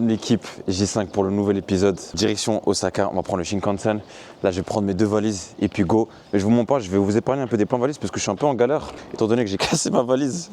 L'équipe J5 pour le nouvel épisode. Direction Osaka, on va prendre le Shinkansen. Là, je vais prendre mes 2 valises et puis go. Mais je vous mens pas, je vais vous épargner un peu des plans valises parce que je suis un peu en galère, étant donné que j'ai cassé ma valise.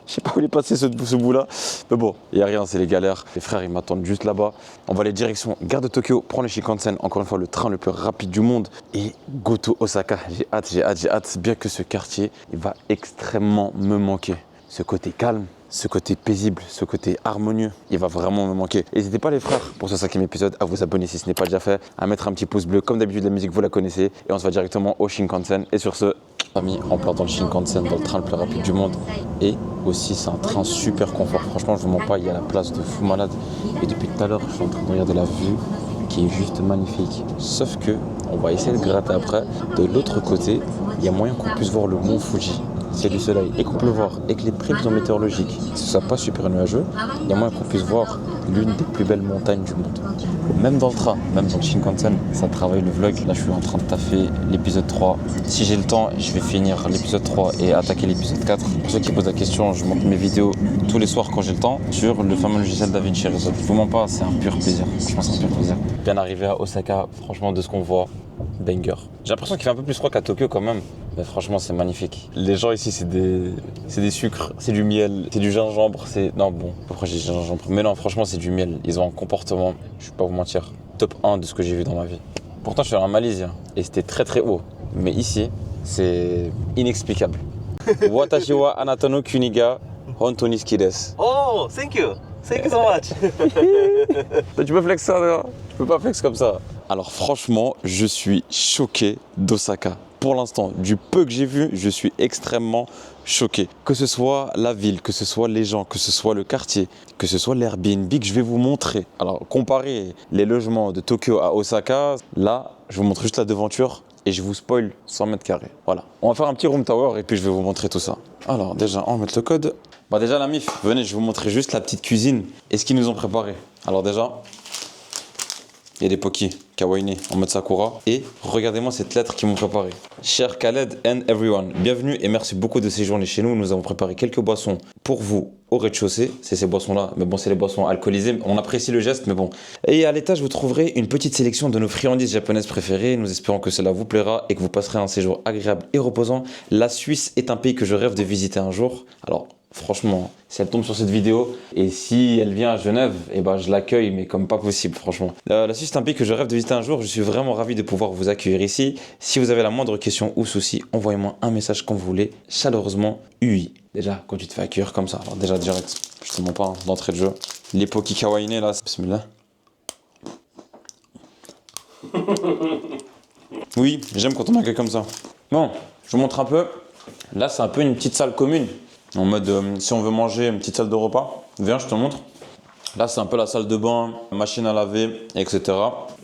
Je sais pas où il est passé ce bout-là. Mais bon, il n'y a rien, c'est les galères. Les frères, ils m'attendent juste là-bas. On va aller direction Gare de Tokyo, prendre le Shinkansen. Encore une fois, le train le plus rapide du monde. Et go to Osaka. J'ai hâte. Bien que ce quartier, il va extrêmement me manquer. Ce côté calme, ce côté paisible, ce côté harmonieux, il va vraiment me manquer. N'hésitez pas les frères, pour ce 5e épisode, à vous abonner si ce n'est pas déjà fait, à mettre un petit pouce bleu, comme d'habitude la musique vous la connaissez, et on se va directement au Shinkansen. Et sur ce, famille, on part dans le Shinkansen, dans le train le plus rapide du monde. Et aussi, c'est un train super confort. Franchement, je vous mens pas, il y a la place de fou malade. Et depuis tout à l'heure, je suis en train de regarder la vue, qui est juste magnifique. Sauf que, on va essayer de gratter après. De l'autre côté, il y a moyen qu'on puisse voir le mont Fuji. C'est du soleil et qu'on peut le voir et que les prévisions météorologiques ne soient pas super nuageux, il y a moyen qu'on puisse voir l'une des plus belles montagnes du monde. Même dans le train, même dans le Shinkansen, ça travaille le vlog. Là, je suis en train de taffer l'épisode 3. Si j'ai le temps, je vais finir l'épisode 3 et attaquer l'épisode 4. Pour ceux qui posent la question, je monte mes vidéos tous les soirs quand j'ai le temps sur le fameux logiciel DaVinci Resolve. Je vous mens pas, c'est un pur plaisir. Franchement, c'est un pur plaisir. Bien arrivé à Osaka, franchement, de ce qu'on voit, banger. J'ai l'impression qu'il fait un peu plus froid qu'à Tokyo quand même. Mais franchement, c'est magnifique. Les gens ici, c'est des sucres, c'est du miel, c'est du gingembre, c'est... Non, bon, pourquoi j'ai dit gingembre? Mais non, franchement, c'est du miel. Ils ont un comportement, je vais pas vous mentir, top 1 de ce que j'ai vu dans ma vie. Pourtant, je suis en Malaisie et c'était très très haut. Mais ici, c'est inexplicable. Watashi wa anata no kuni ga hontou ni suki desu. Oh, thank you. Thank you so much. Tu peux flex ça, là? Je peux pas flex comme ça. Alors franchement, je suis choqué d'Osaka. Pour l'instant, du peu que j'ai vu, je suis extrêmement choqué. Que ce soit la ville, que ce soit les gens, que ce soit le quartier, que ce soit l'Airbnb que je vais vous montrer. Alors, comparer les logements de Tokyo à Osaka, là, je vous montre juste la devanture et je vous spoil 100 mètres carrés. Voilà. On va faire un petit room tower et puis je vais vous montrer tout ça. Alors, déjà, on va mettre le code. Bah déjà, la MIF, venez, je vais vous montrer juste la petite cuisine et ce qu'ils nous ont préparé. Alors déjà, il y a des poki, kawaii en mode sakura. Et regardez-moi cette lettre qu'ils m'ont préparée. Cher Khaled and everyone, bienvenue et merci beaucoup de séjourner chez nous. Nous avons préparé quelques boissons pour vous au rez-de-chaussée. C'est ces boissons-là, mais bon, c'est les boissons alcoolisées. On apprécie le geste, mais bon. Et à l'étage, vous trouverez une petite sélection de nos friandises japonaises préférées. Nous espérons que cela vous plaira et que vous passerez un séjour agréable et reposant. La Suisse est un pays que je rêve de visiter un jour. Alors, franchement, si elle tombe sur cette vidéo et si elle vient à Genève, eh ben, je l'accueille, mais comme pas possible, franchement. La Suisse est un pays que je rêve de visiter un jour. Je suis vraiment ravi de pouvoir vous accueillir ici. Si vous avez la moindre question ou souci, envoyez-moi un message quand vous voulez. Chaleureusement, UI. Déjà, quand tu te fais accueillir comme ça, alors déjà direct, je te mens pas, d'entrée de jeu. Les poki kawaii là, bismillah. Oui, j'aime quand on m'accueille comme ça. Bon, je vous montre un peu. Là, c'est un peu une petite salle commune. En mode, si on veut manger une petite salle de repas, viens, je te montre. Là, c'est un peu la salle de bain, machine à laver, etc.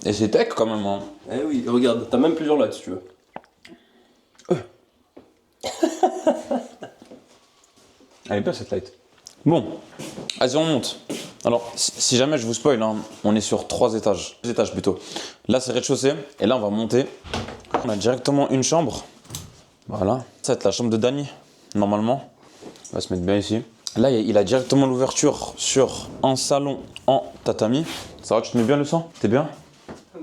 Et c'est tech quand même. Hein. Eh oui, regarde, t'as même plusieurs lights si tu veux. Elle est bien cette light. Bon, vas-y, on monte. Alors, si jamais je vous spoil, hein, on est sur 3 étages. 2 étages plutôt. Là, c'est rez-de-chaussée. Et là, on va monter. On a directement une chambre. Voilà. Ça va être la chambre de Dany, normalement. On va se mettre bien ici. Là, il a directement l'ouverture sur un salon en tatami. Ça va, tu te mets bien le sang? T'es bien?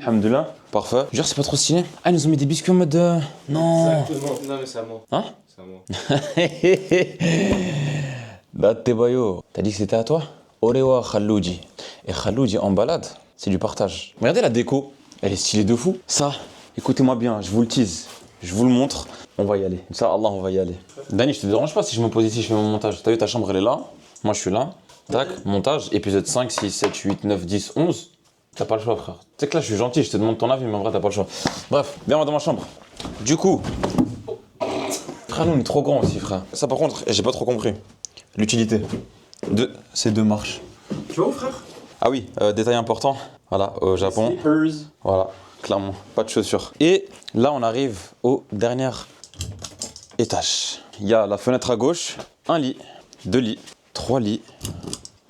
Alhamdoulilah. Parfait. Genre, c'est pas trop stylé. Ah, ils nous ont mis des biscuits en mode... Non. Exactement. Non, mais c'est à moi. Hein? C'est à moi. Date bayo. T'as dit que c'était à toi? Orewa Khalouji. Et Khalouji en balade, c'est du partage. Regardez la déco. Elle est stylée de fou. Ça, écoutez-moi bien, je vous le tease. Je vous le montre. On va y aller. Inch'Allah, on va y aller. Dany, je te dérange pas si je me pose ici, je fais mon montage. T'as vu, ta chambre, elle est là. Moi, je suis là. Tac, montage. Épisode 5, 6, 7, 8, 9, 10, 11. T'as pas le choix, frère. Tu sais que là, je suis gentil, je te demande ton avis, mais en vrai, t'as pas le choix. Bref, viens dans ma chambre. Du coup... Frère, nous, on est trop grand aussi, frère. Ça, par contre, j'ai pas trop compris. L'utilité de ces 2 marches. Tu vois, frère? Ah oui, détail important. Voilà, au Japon. Slippers. Voilà, clairement, pas de chaussures. Et là, on arrive au dernier étage. Il y a la fenêtre à gauche, un lit, 2 lits, 3 lits,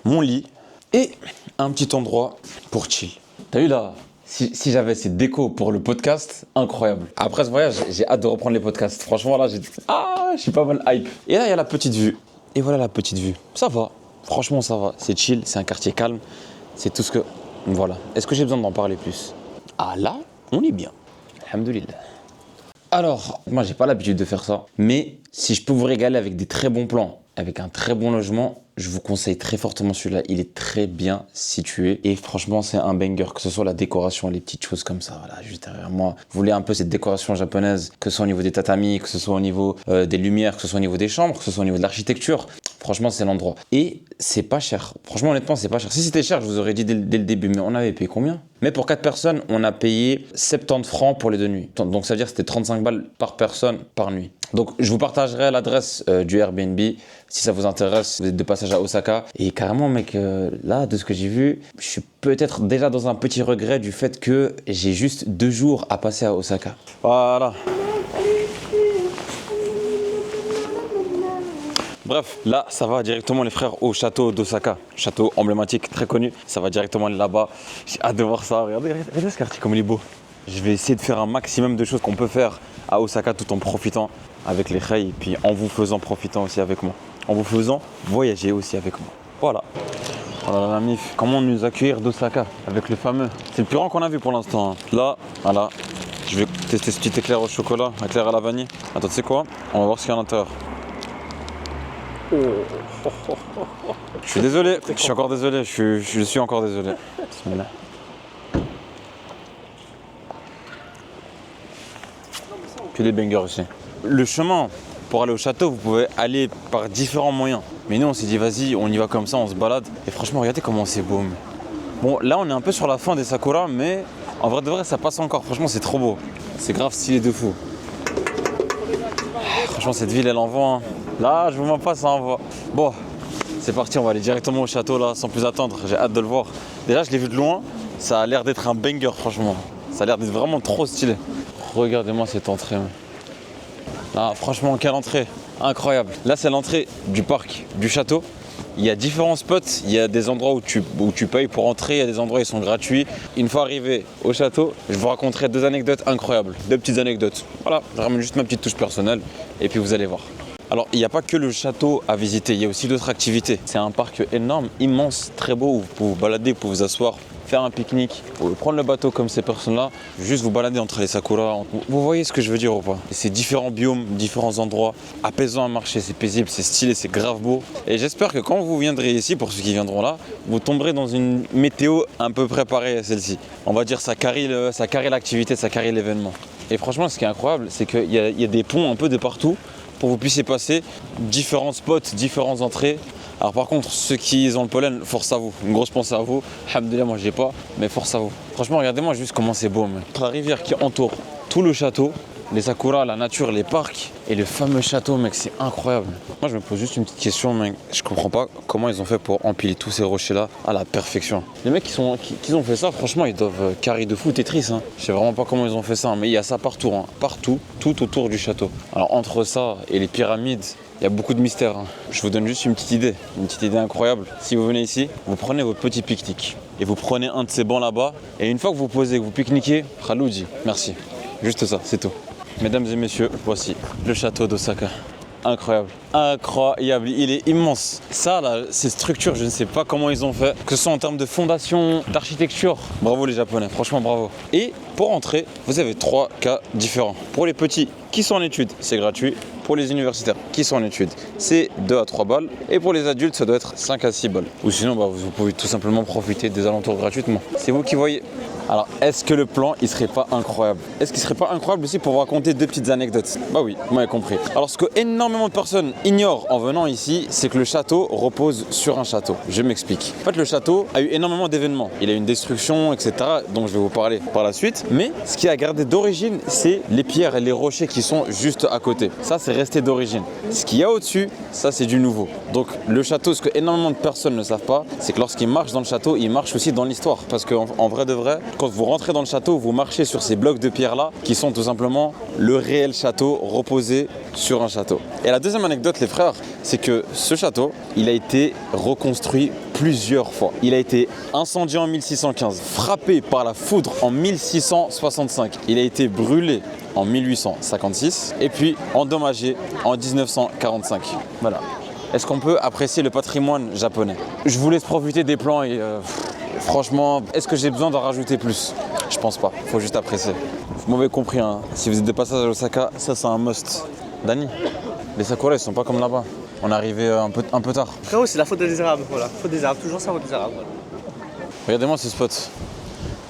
mon lit et un petit endroit pour chill. T'as vu là? Si j'avais ces décos pour le podcast, incroyable. Après ce voyage, j'ai hâte de reprendre les podcasts. Franchement, là, je suis pas mal hype. Et là, il y a la petite vue. Et voilà la petite vue. Ça va. Franchement, ça va. C'est chill, c'est un quartier calme. C'est tout ce que... Voilà. Est-ce que j'ai besoin d'en parler plus? Ah là, on est bien. Alhamdoulilah. Alors, moi j'ai pas l'habitude de faire ça, mais si je peux vous régaler avec des très bons plans, avec un très bon logement, je vous conseille très fortement celui-là. Il est très bien situé et franchement c'est un banger, que ce soit la décoration, les petites choses comme ça, voilà, juste derrière moi. Vous voulez un peu cette décoration japonaise, que ce soit au niveau des tatamis, que ce soit au niveau des lumières, que ce soit au niveau des chambres, que ce soit au niveau de l'architecture. Franchement, c'est l'endroit. Et c'est pas cher. Franchement, honnêtement, c'est pas cher. Si c'était cher, je vous aurais dit dès le début. Mais on avait payé combien? Mais pour 4 personnes, on a payé 70 francs pour les 2 nuits. Donc, ça veut dire que c'était 35 balles par personne par nuit. Donc, je vous partagerai l'adresse du Airbnb si ça vous intéresse. Vous êtes de passage à Osaka. Et carrément, mec, là, de ce que j'ai vu, je suis peut-être déjà dans un petit regret du fait que j'ai juste 2 jours à passer à Osaka. Voilà. Bref, là, ça va directement les frères au château d'Osaka. Château emblématique, très connu. Ça va directement là-bas. J'ai hâte de voir ça. Regardez ce quartier comme il est beau. Je vais essayer de faire un maximum de choses qu'on peut faire à Osaka tout en profitant avec les Khay et puis en vous faisant profitant aussi avec moi. En vous faisant voyager aussi avec moi. Voilà. Voilà la mif. Comment nous accueillir d'Osaka avec le fameux. C'est le plus grand qu'on a vu pour l'instant. Là, voilà. Je vais tester ce petit éclair au chocolat, éclair à la vanille. Attends, tu sais quoi? On va voir ce qu'il y a à l'intérieur. Je suis désolé, je suis encore désolé, je suis encore désolé. Bismillah. Que des bangers aussi. Le chemin pour aller au château, vous pouvez aller par différents moyens. Mais nous on s'est dit vas-y, on y va comme ça, on se balade. Et franchement regardez comment c'est beau. Bon là on est un peu sur la fin des sakuras, mais en vrai de vrai ça passe encore. Franchement c'est trop beau. C'est grave stylé de fou. Franchement cette ville elle envoie. Hein. Là, je vous mens pas, ça envoie. Bon, c'est parti, on va aller directement au château là, sans plus attendre. J'ai hâte de le voir. Déjà, je l'ai vu de loin, ça a l'air d'être un banger, franchement. Ça a l'air d'être vraiment trop stylé. Regardez-moi cette entrée. Ah, franchement, quelle entrée. Incroyable. Là, c'est l'entrée du parc, du château. Il y a différents spots, il y a des endroits où tu payes pour entrer, il y a des endroits où ils sont gratuits. Une fois arrivé au château, je vous raconterai 2 anecdotes incroyables, 2 petites anecdotes. Voilà, je ramène juste ma petite touche personnelle et puis vous allez voir. Alors, il n'y a pas que le château à visiter, il y a aussi d'autres activités. C'est un parc énorme, immense, très beau, où vous pouvez vous balader, vous pouvez vous asseoir, faire un pique-nique, ou prendre le bateau comme ces personnes-là, juste vous balader entre les sakuras. Vous voyez ce que je veux dire ou pas? C'est différents biomes, différents endroits, apaisant à marcher, c'est paisible, c'est stylé, c'est grave beau. Et j'espère que quand vous viendrez ici, pour ceux qui viendront là, vous tomberez dans une météo un peu préparée à celle-ci. On va dire ça carie l'activité, ça carie l'événement. Et franchement, ce qui est incroyable, c'est qu'il y a des ponts un peu de partout, pour que vous puissiez passer différents spots, différentes entrées. Alors par contre, ceux qui ont le pollen, force à vous. Une grosse pensée à vous. Alhamdoulilah, moi je l'ai pas, mais force à vous. Franchement, regardez-moi juste comment c'est beau. La rivière qui entoure tout le château, les sakuras, la nature, les parcs et le fameux château, mec, c'est incroyable. Moi, je me pose juste une petite question, mec. Je comprends pas comment ils ont fait pour empiler tous ces rochers-là à la perfection. Les mecs qui ont fait ça, franchement, ils doivent carrer de fou Tetris. Hein. Je sais vraiment pas comment ils ont fait ça, mais il y a ça partout, hein. Partout, tout autour du château. Alors entre ça et les pyramides, il y a beaucoup de mystères. Hein. Je vous donne juste une petite idée incroyable. Si vous venez ici, vous prenez votre petit pique-nique et vous prenez un de ces bancs là-bas. Et une fois que vous posez, que vous pique-niquez, Khaloudi, merci. Juste ça, c'est tout. Mesdames et messieurs, voici le château d'Osaka. Incroyable, incroyable, il est immense. Ça là, ces structures, je ne sais pas comment ils ont fait, que ce soit en termes de fondation, d'architecture. Bravo les Japonais, franchement bravo. Et pour entrer, vous avez 3 cas différents. Pour les petits qui sont en études, c'est gratuit. Pour les universitaires qui sont en études, c'est 2 à 3 balles. Et pour les adultes, ça doit être 5 à 6 balles. Ou sinon, vous pouvez tout simplement profiter des alentours gratuitement. C'est vous qui voyez. Alors, est-ce que le plan, il serait pas incroyable? Est-ce qu'il serait pas incroyable aussi pour vous raconter 2 petites anecdotes? Bah oui, vous m'avez compris. Alors, ce que énormément de personnes ignorent en venant ici, c'est que le château repose sur un château. Je m'explique. En fait, le château a eu énormément d'événements. Il a eu une destruction, etc., dont je vais vous parler par la suite. Mais ce qui a gardé d'origine, c'est les pierres et les rochers qui sont juste à côté. Ça, c'est resté d'origine. Ce qu'il y a au-dessus, ça, c'est du nouveau. Donc, le château, ce que énormément de personnes ne savent pas, c'est que lorsqu'ils marchent dans le château, ils marchent aussi dans l'histoire. Parce qu'en vrai de vrai, quand vous rentrez dans le château, vous marchez sur ces blocs de pierre là qui sont tout simplement le réel château reposé sur un château. Et la deuxième anecdote les frères, c'est que ce château, il a été reconstruit plusieurs fois. Il a été incendié en 1615, frappé par la foudre en 1665. Il a été brûlé en 1856 et puis endommagé en 1945. Voilà. Est-ce qu'on peut apprécier le patrimoine japonais? Je vous laisse profiter des plans et Franchement, est-ce que j'ai besoin d'en rajouter plus? Je pense pas, faut juste apprécier. Vous m'avez compris, hein. Si vous êtes de passage à Osaka, ça c'est un must. Dani, les sakuras ils sont pas comme là-bas. On est arrivé un peu tard. Frérot, c'est la faute des Arabes, voilà. Faute des Arabes, toujours ça, faute des Arabes. Voilà. Regardez-moi ce spot.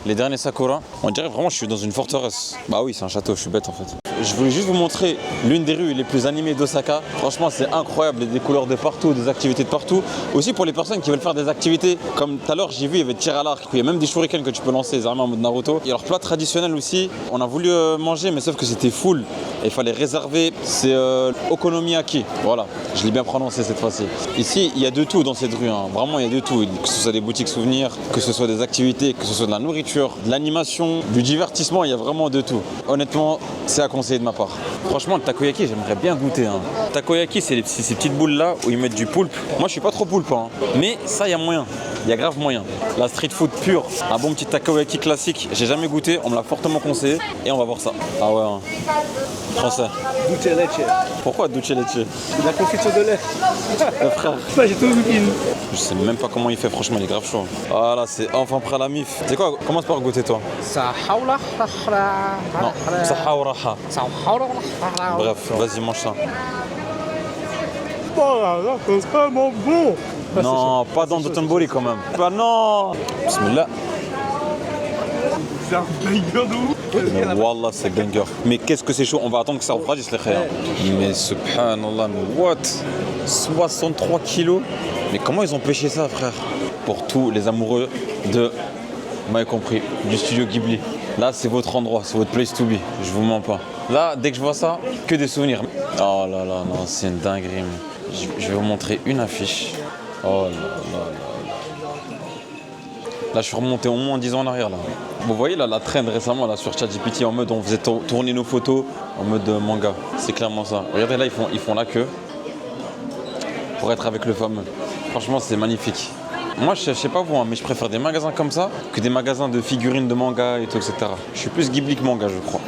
Les derniers sakuras, on dirait vraiment que je suis dans une forteresse. Bah oui, c'est un château, je suis bête en fait. Je voulais juste vous montrer l'une des rues les plus animées d'Osaka. Franchement, c'est incroyable, il y a des couleurs de partout, des activités de partout. Aussi pour les personnes qui veulent faire des activités, comme tout à l'heure, j'ai vu, il y avait tir à l'arc. Il y a même des shurikens que tu peux lancer, les armes en mode Naruto. Il y a leur plat traditionnel aussi. On a voulu manger, mais sauf que c'était full. Et il fallait réserver. C'est okonomiyaki. Voilà, je l'ai bien prononcé cette fois-ci. Ici, il y a de tout dans cette rue. Hein. Vraiment, il y a de tout. Que ce soit des boutiques souvenirs, que ce soit des activités, que ce soit de la nourriture, de l'animation, du divertissement, il y a vraiment de tout. Honnêtement, c'est à conseiller de ma part. Franchement, le takoyaki, j'aimerais bien goûter. Hein. Takoyaki, c'est ces petites boules là où ils mettent du poulpe. Moi, je suis pas trop poulpe, hein. Mais ça, il y a moyen. Il y a grave moyen. La street food pure, un bon petit takoyaki classique, j'ai jamais goûté, on me l'a fortement conseillé et on va voir ça. Ah ouais, hein. Français. Dulce leche. Pourquoi dulce leche? La confiture de lait. Frère, Ça, j'ai tout goûté. je sais même pas comment il fait, franchement, il est grave chaud. Voilà, c'est enfin prêt à la mif. C'est quoi? Commence par goûter toi. Non, Sahawraha. Bref, vas-y, mange ça. Oh là là, c'est vraiment bon. Non, pas dans Dotonbori quand même. Bah non. Bismillah. C'est un banger de ouf. Mais Wallah, c'est banger. Mais qu'est-ce que c'est chaud. On va attendre que ça refroidisse les frères. Mais subhanallah, mais what? 63 kilos. Mais comment ils ont pêché ça, frère? Pour tous les amoureux de, vous m'avez compris, du studio Ghibli. Là, c'est votre endroit, c'est votre place to be. Je vous mens pas. Là, dès que je vois ça, que des souvenirs. Oh là là, non, c'est une dinguerie. Je vais vous montrer une affiche. Oh là là là. Là, je suis remonté au moins 10 ans en arrière. Là. Vous voyez là, la trend récemment là, sur ChatGPT en mode on faisait tourner nos photos en mode manga. C'est clairement ça. Regardez là, ils font la queue pour être avec le fameux. Franchement, c'est magnifique. Moi, je sais pas vous, hein, mais je préfère des magasins comme ça que des magasins de figurines de manga et tout, etc. Je suis plus Ghibli que manga, je crois.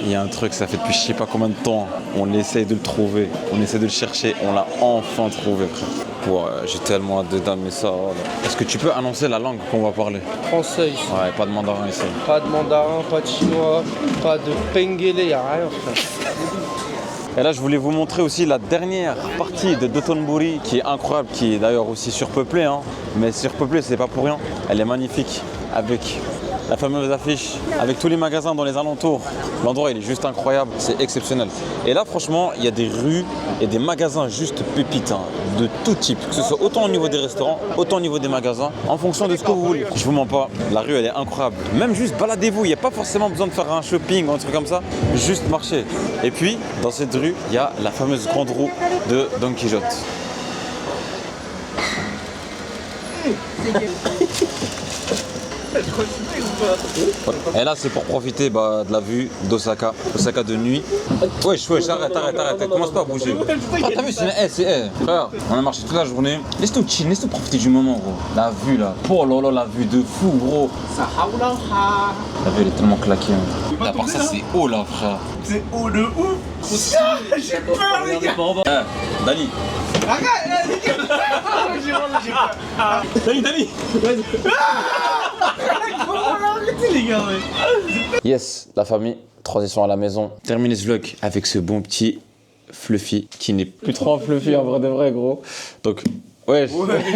Il y a un truc, ça fait depuis je sais pas combien de temps. On essaye de le trouver, on essaie de le chercher, on l'a enfin trouvé, frère. Ouais, j'ai tellement hâte de damer ça. Oh là. Est-ce que tu peux annoncer la langue qu'on va parler? Français ici. Ouais, pas de mandarin ici. Pas de mandarin, pas de chinois, pas de pengele, y'a rien, frère. Et là, je voulais vous montrer aussi la dernière partie de Dotonbori qui est incroyable, qui est d'ailleurs aussi surpeuplée. Hein. Mais surpeuplée, c'est pas pour rien. Elle est magnifique avec la fameuse affiche, avec tous les magasins dans les alentours. L'endroit, il est juste incroyable, c'est exceptionnel. Et là, franchement, il y a des rues et des magasins juste pépites, hein, de tout type. Que ce soit autant au niveau des restaurants, autant au niveau des magasins, en fonction de ce que vous voulez. Je vous mens pas, la rue, elle est incroyable. Même juste baladez-vous, il n'y a pas forcément besoin de faire un shopping ou un truc comme ça, juste marcher. Et puis, dans cette rue, il y a la fameuse grande roue de Don Quijote. Et là, c'est pour profiter de la vue d'Osaka, Osaka de nuit. Wesh, arrête, commence pas à bouger. Ah, t'as vu, frère, on a marché toute la journée. Laisse-nous chill, laisse-nous profiter du moment, gros. La vue là, oh là là, la vue de fou, gros. La vue, elle est tellement claquée. Hein. Et à part ça, c'est haut là, frère. C'est haut de ouf. J'ai peur, les gars. Dani. Dani. Yes, la famille, transition à la maison. Terminer ce vlog avec ce bon petit Fluffy qui n'est plus trop un Fluffy en vrai de vrai, gros. Donc, ouais,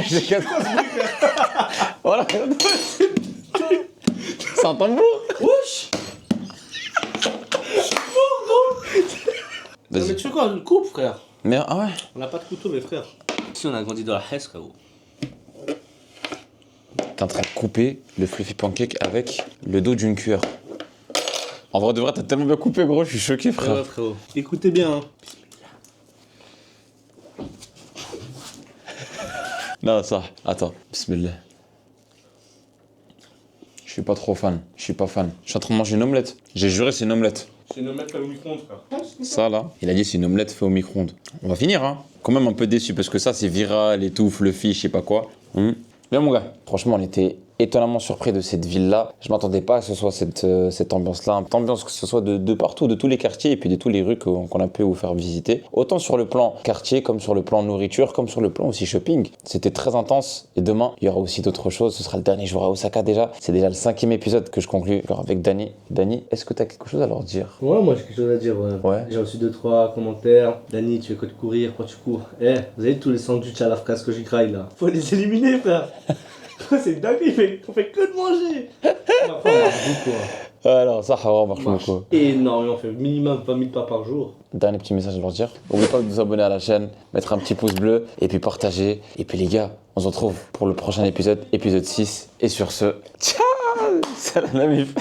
j'ai 4 Voilà. C'est un tambour. Wesh. Non, mais tu fais quoi? Une coupe, frère? Mais ah ouais. On n'a pas de couteau, mes frères. Si on a grandi dans la Hesse, frérot. T'es en train de couper le Fluffy pancake avec le dos d'une cuillère. En vrai de vrai, t'as tellement bien coupé, gros, je suis choqué, frère. Ouais, frérot. Écoutez bien, hein. Non, ça, attends, bismillah. Je suis pas trop fan, je suis pas fan. Je suis en train de manger une omelette. J'ai juré, c'est une omelette. C'est une omelette au micro-ondes, frère. Ça, là, il a dit c'est une omelette faite au micro-ondes. On va finir, hein. Quand même un peu déçu parce que ça, c'est viral et tout, Fluffy, je sais pas quoi. Bien, mon gars. Franchement, on était étonnamment surpris de cette ville-là. Je m'attendais pas à ce soit cette ambiance-là, cette ambiance que ce soit de partout, de tous les quartiers et puis de tous les rues qu'on a pu vous faire visiter. Autant sur le plan quartier, comme sur le plan nourriture, comme sur le plan aussi shopping. C'était très intense. Et demain, il y aura aussi d'autres choses. Ce sera le dernier jour à Osaka déjà. C'est déjà le 5e épisode que je conclus avec Dani. Dani, est-ce que tu as quelque chose à leur dire? Ouais, moi j'ai quelque chose à dire. Ouais. J'ai reçu 2-3 commentaires. Dani, tu fais quoi de courir? Pourquoi tu cours? Vous avez tous les sandwichs à la fraise que j'y graille là. Faut les éliminer, frère. C'est dingue, on fait que de manger. Après, on mange beaucoup. Alors, ça, on marche On marche beaucoup. énormément, on fait minimum 20 000 pas par jour. Dernier petit message à leur dire. N'oubliez pas de vous abonner à la chaîne, mettre un petit pouce bleu et puis partager. Et puis les gars, on se retrouve pour le prochain épisode, épisode 6. Et sur ce, ciao. Salam la mif.